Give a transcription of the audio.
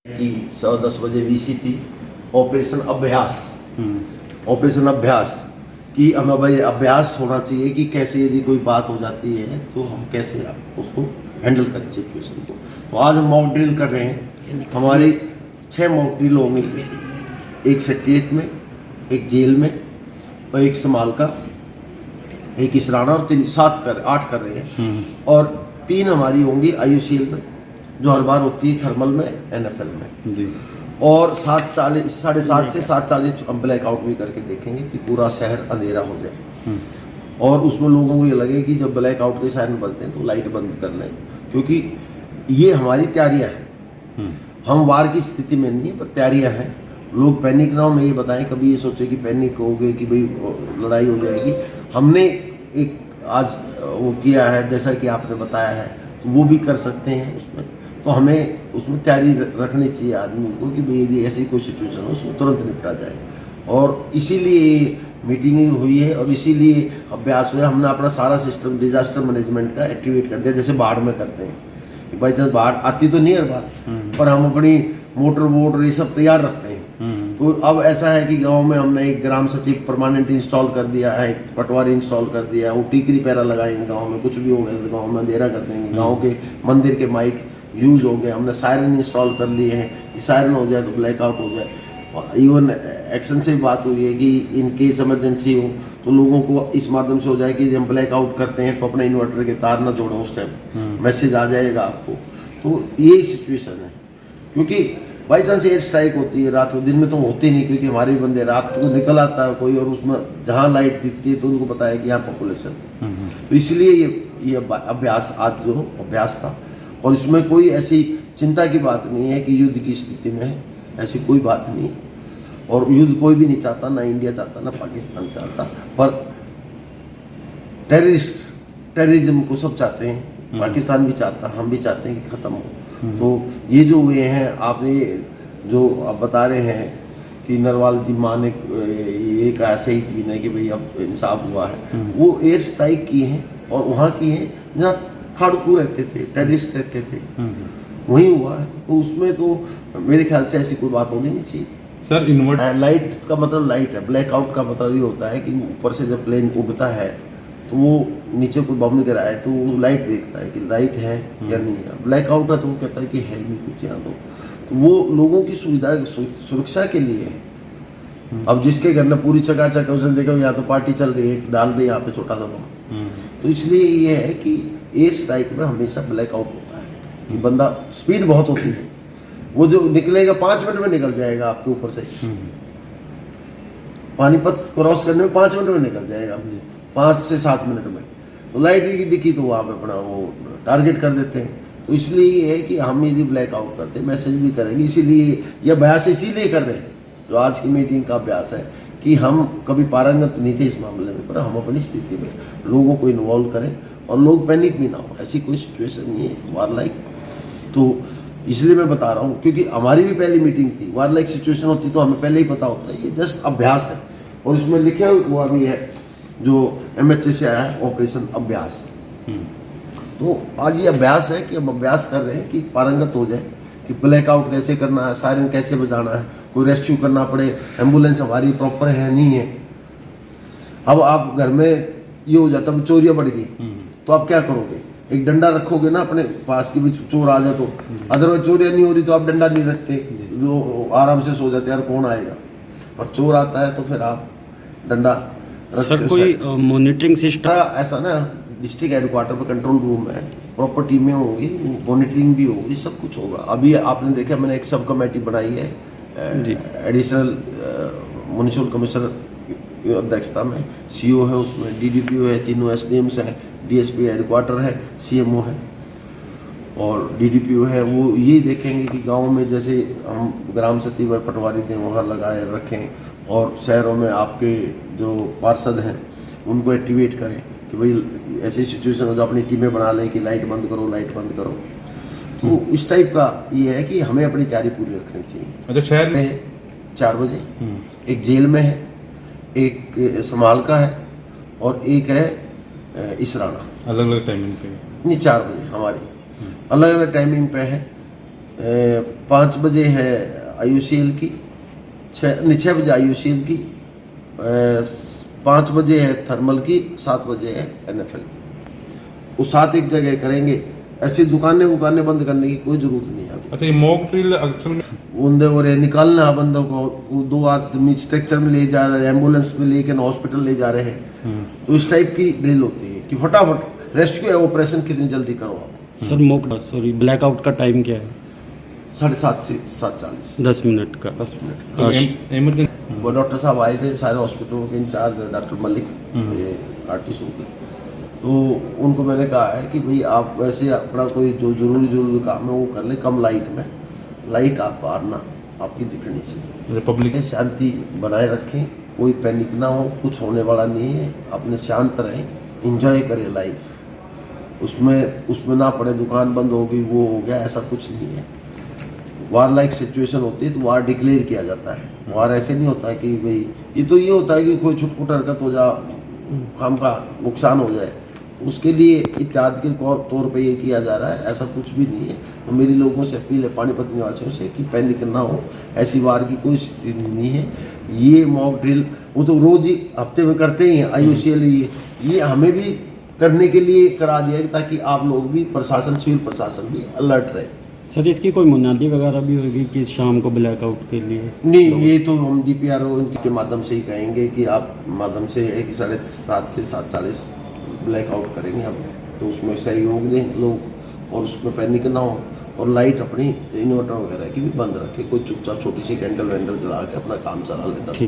कि 10 बजे वीसी थी, ऑपरेशन अभ्यास कि हमें भाई अभ्यास होना चाहिए कि कैसे यदि कोई बात हो जाती है तो हम कैसे उसको हैंडल करें सिचुएशन को। तो आज हम मॉक ड्रिल कर रहे हैं। हमारी 6 मॉक ड्रिल होंगी, एक सेक्रेटरीट में, एक जेल में और एक समाल का, एक इसराना और 8 कर रहे हैं। और 3 हमारी होंगी IUCL में जो हर बार होती है, थर्मल में, NFL में जी। और 7:30 से 7:40 हम ब्लैकआउट भी करके देखेंगे कि पूरा शहर अंधेरा हो जाए। और उसमें लोगों को ये लगे कि जब ब्लैकआउट के सायरन बजते हैं तो लाइट बंद कर लें, क्योंकि ये हमारी तैयारियां हैं। हम वार की स्थिति में नहीं है, पर तैयारियां हैं। लोग पैनिक ना हो, मैं ये बताएं, कभी ये सोचे कि पैनिक हो गए कि भाई लड़ाई हो जाएगी। हमने एक आज वो किया है, जैसा कि आपने बताया है, तो वो भी कर सकते हैं उसमें। तो हमें उसमें तैयारी रखनी चाहिए आदमी को कि भाई यदि ऐसी कोई सिचुएशन हो उसको तुरंत निपटा जाए। और इसीलिए मीटिंग हुई है और इसीलिए अभ्यास हुआ। हमने अपना सारा सिस्टम डिजास्टर मैनेजमेंट का एक्टिवेट कर दिया, जैसे बाढ़ में करते हैं। बाई चांस बाढ़ आती तो नहीं हर बार, पर हम अपनी मोटर बोट ये सब तैयार रखते हैं। तो अब ऐसा है कि गांव में हमने एक ग्राम सचिव परमानेंट इंस्टॉल कर दिया है, एक पटवारी इंस्टॉल कर दिया है। वो टीकरी पैरा लगाएंगे गाँव में, कुछ भी हो गया तो गाँव में अंधेरा कर देंगे। गाँव के मंदिर के माइक यूज हो गए, हमने सायरन इंस्टॉल कर लिए हैं कि सायरन हो जाए तो ब्लैकआउट हो जाए। इवन एक्शन से भी बात हुई है कि इन केस इमरजेंसी हो तो लोगों को इस माध्यम से हो जाए कि हम ब्लैकआउट करते हैं तो अपने इन्वर्टर के तार ना जोड़ो, उस टाइम मैसेज आ जाएगा आपको। तो यही सिचुएशन है, क्योंकि बाई चांस एयर स्ट्राइक होती है रात को, दिन में तो होती नहीं, क्योंकि हमारे भी बंदे रात को निकल आता है कोई, और उसमें जहाँ लाइट दिखती है तो उनको पता है कि यहाँ पॉपुलेशन। तो इसलिए ये अभ्यास आज जो अभ्यास था, और इसमें कोई ऐसी चिंता की बात नहीं है कि युद्ध की स्थिति में है, ऐसी कोई बात नहीं। और युद्ध कोई भी नहीं चाहता, ना इंडिया चाहता, ना पाकिस्तान चाहता, पर टेररिज्म को सब चाहते हैं। पाकिस्तान भी चाहता, हम भी चाहते हैं कि ख़त्म हो। तो ये जो हुए हैं, आपने जो आप बता रहे हैं कि नरवाल जी माँ ने ये कहा सही की नहीं कि भाई अब इंसाफ हुआ है, वो एयर स्ट्राइक की हैं और वहाँ की हैं जहाँ खाड़कू रहते थे, टेररिस्ट रहते थे, वही हुआ है। तो उसमें तो मेरे ख्याल से ऐसी कोई बात होनी नहीं चाहिए। सर लाइट का मतलब लाइट है, ब्लैकआउट का मतलब ये होता है कि ऊपर से जब प्लेन उड़ता है तो वो नीचे कोई बम गिरा है तो वो लाइट देखता है कि लाइट है या नहीं है। ब्लैकआउट है तो वो कहता है कि है नहीं कुछ यहाँ। तो वो लोगों की सुविधा सुरक्षा के लिए है। अब जिसके घर में पूरी चकाचक है उसने देखा यहाँ तो पार्टी चल रही है, डाल दे यहाँ पे छोटा सा बम। तो इसलिए ये है कि एयर स्ट्राइक में हमेशा ब्लैकआउट होता है कि बंदा, स्पीड बहुत होती है, वो जो निकलेगा 5 मिनट में निकल जाएगा आपके ऊपर से। पानीपत क्रॉस करने में 5 मिनट में निकल जाएगा, 5 से 7 मिनट में। तो लाइट की दिखी तो वहाँ पे अपना वो टारगेट कर देते हैं। तो इसलिए ये है कि हम यदि ब्लैकआउट करते मैसेज भी करेंगे। इसीलिए यह अभ्यास इसीलिए कर रहे हैं, जो आज की मीटिंग का अभ्यास है, कि हम कभी पारंगत नहीं थे इस मामले में, पर हम अपनी स्थिति में लोगों को इन्वॉल्व करें और लोग पैनिक भी ना हो। ऐसी कोई सिचुएशन नहीं है वार लाइक। तो इसलिए मैं बता रहा हूँ, क्योंकि हमारी भी पहली मीटिंग थी। वार लाइक सिचुएशन होती तो हमें पहले ही पता होता है। ये जस्ट अभ्यास है, और इसमें लिखा हुआ भी है जो MHA से आया है, ऑपरेशन अभ्यास। तो आज ये अभ्यास है कि हम अभ्यास कर रहे हैं कि पारंगत हो जाए कि ब्लैकआउट कैसे करना है, सायरन कैसे बजाना है, कोई रेस्क्यू करना पड़े, एम्बुलेंस हमारी प्रॉपर है नहीं है। अब आप घर में ये हो जाता है, चोरियां बढ़ गई, तो आप क्या करोगे? एक डंडा रखोगे ना अपने पास की भी चोर आ जाए तो। अदरवाइज चोरियां नहीं हो रही तो आप डंडा नहीं रखते, जो आराम से सो जाते यार कौन आएगा। पर चोर आता है तो फिर आप डंडा रखते। सर कोई मॉनिटरिंग सिस्टम ऐसा ना, डिस्ट्रिक्ट हेडक्वार्टर पर कंट्रोल रूम है, प्रॉपर टीमें होंगी, मॉनिटरिंग भी होगी, सब कुछ होगा। अभी आपने देखा मैंने एक सब कमेटी बनाई है एडिशनल म्युनिसिपल कमिश्नर अध्यक्षता में, CO है उसमें, DDPO है, 3 SDMs हैं, DSP हेडक्वार्टर है, CMO है और DDPO है। वो ये देखेंगे कि गांव में जैसे हम ग्राम सचिव और पटवारी थे वहाँ लगाए रखें, और शहरों में आपके जो पार्षद हैं उनको एक्टिवेट करें कि भाई ऐसी सिचुएशन हो तो अपनी टीमें बना लें कि लाइट बंद करो, लाइट बंद करो। तो इस टाइप का ये है कि हमें अपनी तैयारी पूरी रखनी चाहिए। अच्छा, शहर में 4 बजे एक जेल में है, एक समाल का है और एक है इसराना। अलग अलग टाइमिंग पे नहीं, 4 बजे हमारी अलग अलग टाइमिंग पे है। 5 बजे है IUCL की, 6 बजे IUCL की, 5 बजे है थर्मल की, 7 बजे है NFL की। वो 7 एक जगह करेंगे। ऐसी दुकानें बंद करने की कोई जरूरत नहीं है अभी। अच्छा, ये मॉक ड्रिल अक्सर में बंदे हो रहे निकालना है बंदों को, वो 2 आदमी स्ट्रक्चर में ले जा रहे हैं, एम्बुलेंस में लेकर हॉस्पिटल ले जा रहे हैं। तो इस टाइप की ड्रिल होती है कि फटाफट रेस्क्यू ऑपरेशन कितनी जल्दी करो आप। सर ब्लैकआउट का टाइम क्या है? 7:30 से 7:40, 10 मिनट का। 10 मिनट। इमरजेंसी वो डॉक्टर साहब आए थे सारे हॉस्पिटलों के इंचार्ज, डॉक्टर मलिक, ये आर्टिस्ट के। तो उनको मैंने कहा है कि भाई आप वैसे अपना कोई जो जरूरी काम है वो कर ले, कम लाइट में, लाइट आप मारना आपकी दिखनी चाहिए। रिपब्लिक शांति बनाए रखें, कोई पैनिक ना हो, कुछ होने वाला नहीं है, अपने शांत रहें, एंजॉय करें लाइफ। उसमें ना पड़े दुकान बंद हो गई, वो हो गया, ऐसा कुछ नहीं है। वार लाइक सिचुएशन होती है तो वार डिक्लेयर किया जाता है। वार ऐसे नहीं होता है कि भाई ये होता है कि कोई छुटपुट हरकत हो जा, काम का नुकसान हो जाए, उसके लिए इत्यादि के तौर पे ये किया जा रहा है, ऐसा कुछ भी नहीं है। तो मेरी लोगों से अपील है, पानीपत निवासियों से, कि पैनिक ना हो, ऐसी वार की कोई स्थिति नहीं है। ये मॉक ड्रिल वो तो रोज ही हफ्ते में करते ही हैं IUCL, ये हमें भी करने के लिए करा दिया है ताकि आप लोग भी, प्रशासन, सिविल प्रशासन भी अलर्ट रहे। सर इसकी कोई मुनादी वगैरह भी होगी कि शाम को ब्लैकआउट के लिए? नहीं, ये तो हम DPRO इनके माध्यम से ही कहेंगे कि आप माध्यम से 7:30 से 7:40 ब्लैकआउट करेंगे हम, तो उसमें सहयोग दें लोग और उसमें पैनिक ना हो, और लाइट अपनी इन्वर्टर वगैरह की भी बंद रखें। कोई चुपचाप छोटी सी कैंडल वैंडल जला के अपना काम चला लेता।